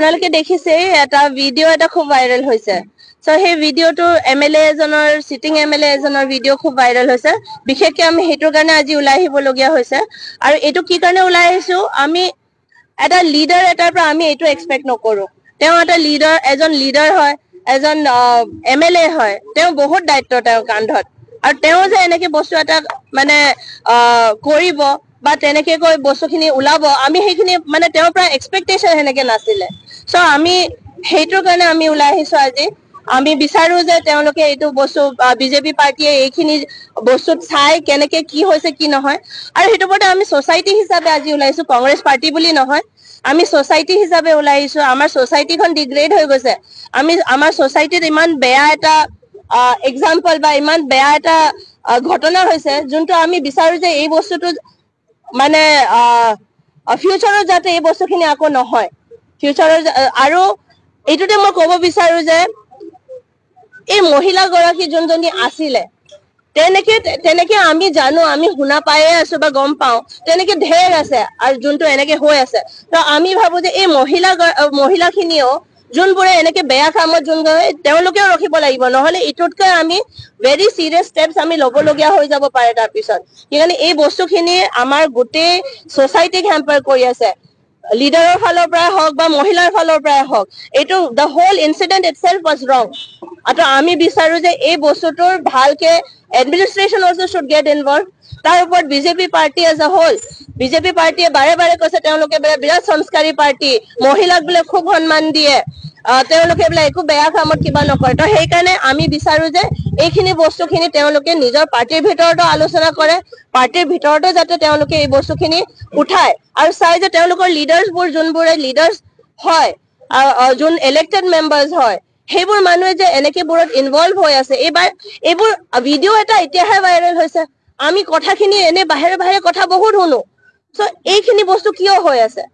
আপোনালোকে দেখিছে এটা ভিডিঅ' এটা খুব ভাইৰেল হৈছে সো সেই ভিডিঅ'টো এমএলএ এজনৰ সিটিং এমএলএ এজনৰ ভিডিঅ' খুব ভাইৰেল হৈছে বিশেষকৈ আমি হেতুৰ কাৰণে আজি ওলাই আহিবলগীয়া হৈছে আৰু এটো কি কাৰণে ওলাই আহিছো আমি এটা লিডাৰ এটাৰ পৰা আমি এটো এক্সপেক্ট নকৰো তেওঁ এটা লিডাৰ এজন লিডাৰ হয় এজন এমএলএ হয় তেওঁ বহুত দায়িত্ব তেওঁৰ কান্ধত আৰু তেওঁ যে এনেকে বস্তু এটা মানে কৰিব বা তেনেকে কৈ বস্তুখিনি ওলাব আমি সেইখিনি মানে তেওঁৰ পৰা এক্সপেক্টেশন হেনেকে নাছিলে সো আমি হেতুৰ কাৰণে আমি ওলাই আহিছো আজি আমি বিচাৰো যে তেওঁলোকে এইটো বস্তু বিজেপি পাৰ্টিয়ে এইখিনি বস্তুত চাই কেনেকে কি হৈছে কি নহয় আৰু হেতুৰ পৰা আমি সোসাইটি হিচাপে আজি ওলাইছো কংগ্ৰেছ পাৰ্টি বুলি নহয় আমি সোসাইটি হিচাপে ওলাই আহিছো আমাৰ সোসাইটিখন ডিগ্ৰেড হৈ গৈছে আমি আমাৰ সোসাইটিত ইমান বেয়া এটা এক্সাম্পল বা ইমান বেয়া এটা ঘটনা হৈছে যোনটো আমি বিচাৰো যে এই বস্তুটো মানে ফিউচাৰত যাতে এই বস্তুখিনি আকৌ নহয় ফিউচাৰত আৰু এইটোতে মই ক'ব বিচাৰো যে এই মহিলা গৰাকী যোনজনী আছিলে তেনেকে আমি জানো আমি শুনা পায়ে আছো বা গম পাও তেনেকে ঢেৰ আছে আৰু যোনটো এনেকে হৈ আছে তো আমি ভাবো যে এই মহিলাখিনিও যোনবোৰে এনেকে বেয়া কামত যোন গৈ তেওঁলোকেও ৰখিব লাগিব নহলে ইটোতকৈ আমি ভেৰি সিৰিয়াস স্টেপস আমি ল'বলগীয়া হৈ যাব পাৰে তাৰ পিছত কিয়নো এই বস্তুখিনি আমাৰ গোটেই সোসাইটিক হেম্পাৰ কৰি আছে লিডাৰৰ ফালৰ পৰা হওক বা মহিলাৰ ফালৰ পৰা হওক এইটো the whole incident itself was wrong আৰু আমি বিচাৰো যে এই বস্তুটোৰ ভালকে administration also should get involve তাৰ ওপৰত BJP party as a whole BJP পাৰ্টিয়ে বাৰে বাৰে কৈছে তেওঁলোকে বিৰাট সংস্কাৰী পাৰ্টি মহিলাক বোলে খুব সন্মান দিয়ে তেওঁলোকে বোলে একো বেয়া কামত কিবা নকৰে তো সেইকাৰণে আমি বিচাৰো যে এইখিনি বস্তুখিনি তেওঁলোকে নিজৰ পাৰ্টিৰ ভিতৰতো আলোচনা কৰে পাৰ্টিৰ ভিতৰতো যাতে তেওঁলোকে এই বস্তুখিনি উঠায় আৰু চাই যে তেওঁলোকৰ লিডাৰ্ছবোৰ যোনবোৰে লিডাৰ্ছ হয় যোন ইলেক্টেড মেম্বাৰ্ছ হয় সেইবোৰ মানুহে যে এনেকে বোৰত ইনভলভ হৈ আছে এইবোৰ ভিডিঅ' এটা এতিয়াহে ভাইৰেল হৈছে আমি কথাখিনি এনে বাহিৰে বাহিৰে কথা বহুত শুনো সো এইখিনি বস্তু কিয় হৈ আছে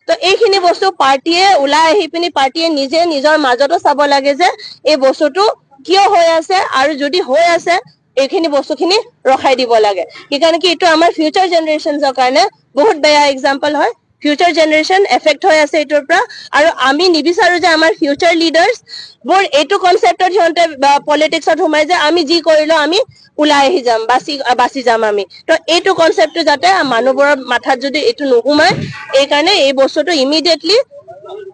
তো এইখিনি বস্তু পাৰ্টিয়ে ওলাই আহি পিনি পাৰ্টিয়ে নিজে নিজৰ মাজতো চাব লাগে যে এই বস্তুটো কিয় হৈ আছে আৰু যদি হৈ আছে এইখিনি বস্তুখিনি ৰখাই দিব লাগে কিয়নো কি এইটো আমাৰ ফিউচাৰ জেনাৰেশনছৰ কাৰণে বহুত বেয়া এক্সাম্পল হয় ফিউচাৰ জেনাৰেশন এফেক্ট হৈ আছে এইটোৰ পৰা আৰু আমি নিবিচাৰো যে আমাৰ ফিউচাৰ লিডাৰ্ছ বোৰ এইটো কনসেপ্টত সিহঁতে পলিটিক্সত সোমাই যে আমি যি কৰিলো আমি ওলাই আহি যাম বাছি যাম আমি তো এইটো কনসেপ্টটো যাতে মানুহবোৰৰ মাথাত যদি এইটো নোসোমায় এই কাৰণে এই বস্তুটো immediately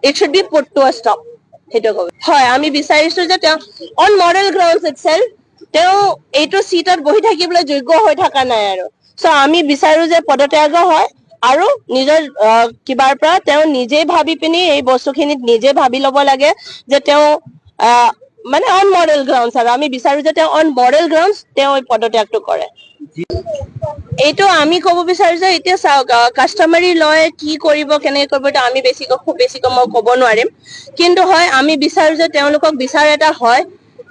it should be put to a stop সেইটো কব হয় আমি বিচাৰিছো যে তেওঁ অন মৰেল গ্ৰাউণ্ডছ ইটসেল্ফ তেওঁ এইটো সিটত বহি থাকিবলৈ যোগ্য হৈ থকা নাই আৰু সো আমি বিচাৰো যে পদত্যাগ হয় আৰু নিজৰ কিবাৰ পৰা তেওঁ নিজে ভাবি পিনি এই বস্তুখিনিত নিজে ভাবি ল'ব লাগে যে তেওঁ মানে অন মৰেল গ্ৰাউণ্ডছ আৰু আমি বিচাৰো যে তেওঁ অন মৰেল গ্ৰাউণ্ডছ তেওঁ এই পদত্যাগটো কৰে এইটো আমি ক'ব বিচাৰো যে এতিয়া চাওক কাষ্টমাৰী লয় কি কৰিব কেনেকৈ কৰিব এটা আমি খুব বেছিকৈ মই ক'ব নোৱাৰিম কিন্তু হয় আমি বিচাৰো যে তেওঁলোকক বিচাৰ এটা হয়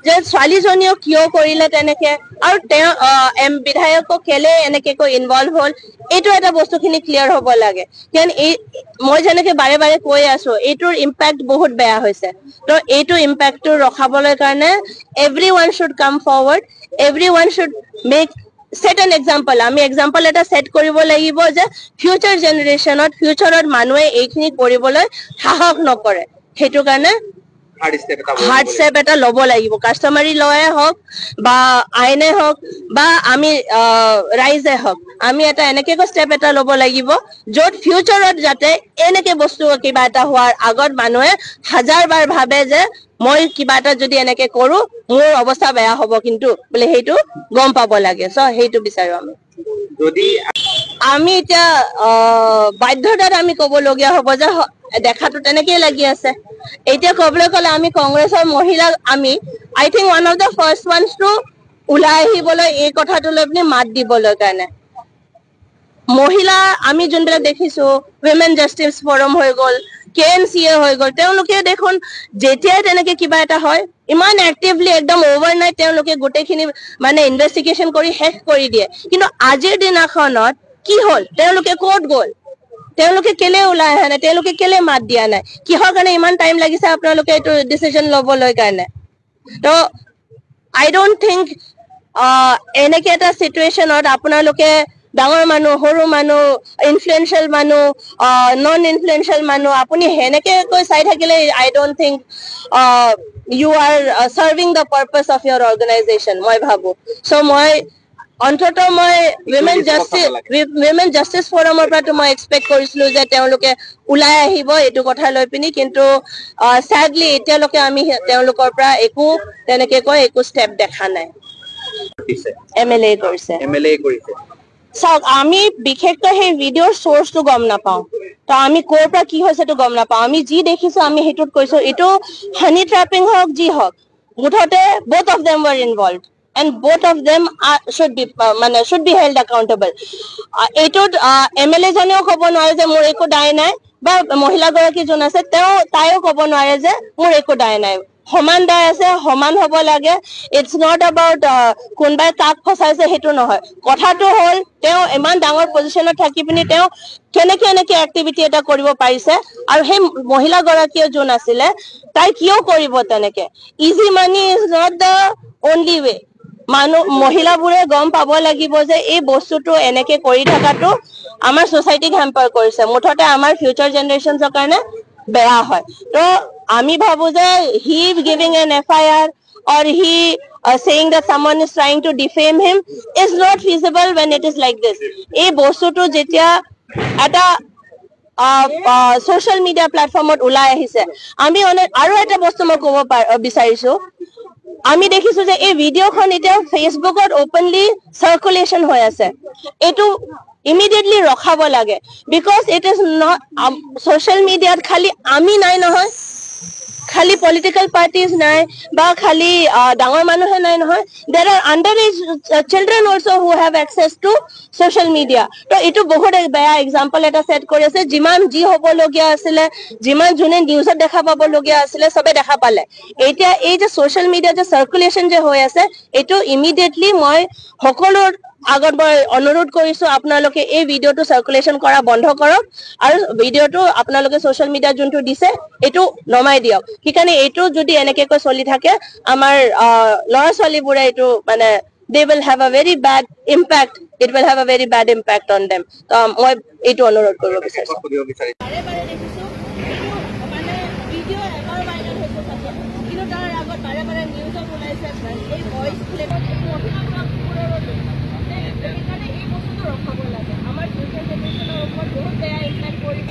যে ছোৱালীজনীও কিয় কৰিলে তেনেকে আৰু তেওঁ বিধায়কক কেলে এনেকে কৈ ইনভলভ হল এইটো এটা বস্তুখিনি ক্লিয়াৰ হ'ব লাগে কাৰণ এই মই যেনেকে বাৰে বাৰে কৈ আছো এইটোৰ ইম্পেক্ট বহুত বেয়া হৈছে তো এইটো ইম্পেক্টটো ৰখাবলৈ কাৰণে everyone should come forward everyone should make set an example আমি এক্সাম্পল এটা সেট কৰিব লাগিব যে ফিউচাৰ জেনাৰেশনত ফিউচাৰত মানুহে এইখিনি কৰিবলৈ সাহস নকৰে হেতু কাৰণে হাৰ্ড স্টেপ এটা ল'ব লাগিব কাষ্টমাৰী লয়ে হওক বা আইনে হওক বা আমি ৰাইজে হওক আমি এটা এনেকে স্টেপ এটা ল'ব লাগিব য'ত ফিউচাৰত যাতে এনেকে বস্তু কিবা এটা হোৱাৰ আগত মানুহে হাজাৰ বাৰ ভাবে যে মই কিবা এটা যদি এনেকে কৰো মোৰ অৱস্থা বেয়া হ'ব কিন্তু বোলে সেইটো গম পাব লাগে সো সেইটো বিচাৰো আমি যদি আমি এতিয়া বাধ্যতাত আমি ক'বলগীয়া হ'ব যে দেখাটো তেনেকেই লাগি আছে এতিয়া ক'বলৈ গ'লে আমি কংগ্ৰেছৰ মহিলা আমি I think one of the first ones to ওলাই আহিবলৈ এই কথাটো লৈ পিনি মাত দিবলৈ কাৰণে মহিলা আমি যোনবিলাক দেখিছো উইমেন জাষ্টিছ ফৰাম হৈ গ'ল KNCA হৈ গ'ল তেওঁলোকে দেখোন যেতিয়াই তেনেকে কিবা এটা হয় ইমান এক্টিভলি একদম অভাৰনাইট তেওঁলোকে গোটেইখিনি মানে ইনভেষ্টিগেশ্যন কৰি শেষ কৰি দিয়ে কিন্তু আজিৰ দিনাখনত কি হ'ল তেওঁলোকে ক'ত গ'ল তেওঁলোকে কেলে ওলাই আহা নাই তেওঁলোকে কেলে মাত দিয়া নাই কিহৰ কাৰণে ইমান টাইম লাগিছে আপোনালোকে এইটো ডিচিজন ল'বলৈ কাৰণে তো আই ডোন্ট থিংক এনেকে এটা সিচুৱেশ্যনত আপোনালোকে ডাঙৰ মানুহ সৰু মানুহ ইনফ্লুৱেঞ্চিয়েল মানুহ নন ইনফ্লুৱেঞ্চিয়েল মানুহ আপুনি হেনেকে কৈ চাই থাকিলে I don't think you are serving the purpose of your organisation মই ভাবো চ' মই অন্ততঃ মই উইমেন জাষ্টিচ ফৰামৰ পৰা মই এক্সপেক্ট কৰিছিলো যে তেওঁলোকে ওলাই আহিব এইটো কথা লৈ পিনি কিন্তু স্যাডলি এতিয়ালৈকে আমি তেওঁলোকৰ পৰা একো তেনেকে কৈ একো ষ্টেপ দেখা নাই এমএলএ কৰিছে চাওক আমি বিশেষকৈ সেই ভিডিঅ'ৰ চ'ৰ্চটো গম নাপাওঁ তো আমি ক'ৰ পৰা কি হৈছে এইটো গম নাপাওঁ আমি যি দেখিছো আমি সেইটোত কৈছো এইটো হানি ট্ৰেপিং হওক যি হওক মুঠতে both of them were involved and both of them should be held accountable এইটোত এমএলএ জনেও ক'ব নোৱাৰে যে মোৰ একো দায় নাই বা মহিলা গৰাকী যোন আছে তাইও ক'ব নোৱাৰে যে মোৰ একো দায় নাই সমান দায় আছে সমান হ'ব লাগে ইটস নট এবাউট কোনবাই কাক ফচাইছে সেইটো নহয় কথাটো হ'ল তেওঁ ইমান ডাঙৰ পজিশ্যনত থাকি পিনি তেওঁ কেনেকে এনেকে এক্টিভিটি এটা কৰিব পাৰিছে আৰু সেই মহিলা গৰাকীয়ে যোন আছিলে তাই কিয় কৰিব তেনেকে easy money is not the only way মহিলাবোৰে গম পাব লাগিব যে এই বস্তুটো এনেকে কৰি থকাটো আমাৰ সোসাইটিক হেম্পাৰ কৰিছে মুঠতে আমাৰ ফিউচাৰ জেনাৰেশনছৰ কাৰণে বেয়া হয় তো আমি ভাবো যে he giving an FIR or he saying that someone is trying to defame him is not feasible when it is like this এই বস্তুটো যেতিয়া এটা social media প্ল্যাটফর্মত ওলাই আহিছে আমি আৰু এটা বস্তু মই ক'ব বিচাৰিছো আমি দেখিছো যে এই ভিডিঅ'খন এতিয়া ফেচবুকত ওপেনলি সাৰ্কুলেশন হৈ আছে এটো ইমিডিয়েটলি ৰখাব লাগে because it is not social মিডিয়াত খালি আমি নাই নহয় খালি পলিটিক্যাল পার্টিজ নাই বা খালি ডাঙৰ মানুহে নাই নহয় there are underage children also who have access to social media তো এটো বহুত বেয়া এক্সাম্পল এটা সেট কৰি আছে যিমান যি হ'বলগীয়া আছিলে যিমান যোনে নিউজত দেখা পাবলগীয়া আছিলে সবে দেখা পালে এতিয়া এই যে সোশ্যাল মিডিয়া যে সাৰ্কুলেশন যে হৈ আছে এটো ইমিডিয়েটলি মই সকলো আগত মই অনুৰোধ কৰিছো আপোনালোকে এই ভিডিঅ'টো সাৰ্কুলেশন কৰা বন্ধ কৰক আৰু ভিডিঅ'টো আপোনালোকে সোশ্যাল মিডিয়া যোনটো দিছে এটো নমাই দিয়ক কিকাৰণে এটো যদি এনেকে কৈ চলি থাকে আমাৰ ল'ৰা ছোৱালীবোৰে এটো মানে they will have a very bad impact it will have a very bad impact on them মই এটো অনুৰোধ কৰিব বিচাৰিছো বাৰে বাৰে দেখিছো এটো মানে ভিডিঅ' এবাৰ ভাইৰাল হৈছে থাকে কিন্তু তাৰ আগত বাৰে বাৰে নিউজত ওলাইছে এই ভয়েস ক্লিপত ৰখাব লাগে আমাৰ ফিউচাৰ জেনাৰেশ্যনৰ ওপৰত বহুত বেয়া ইম্পেক্ট পৰিব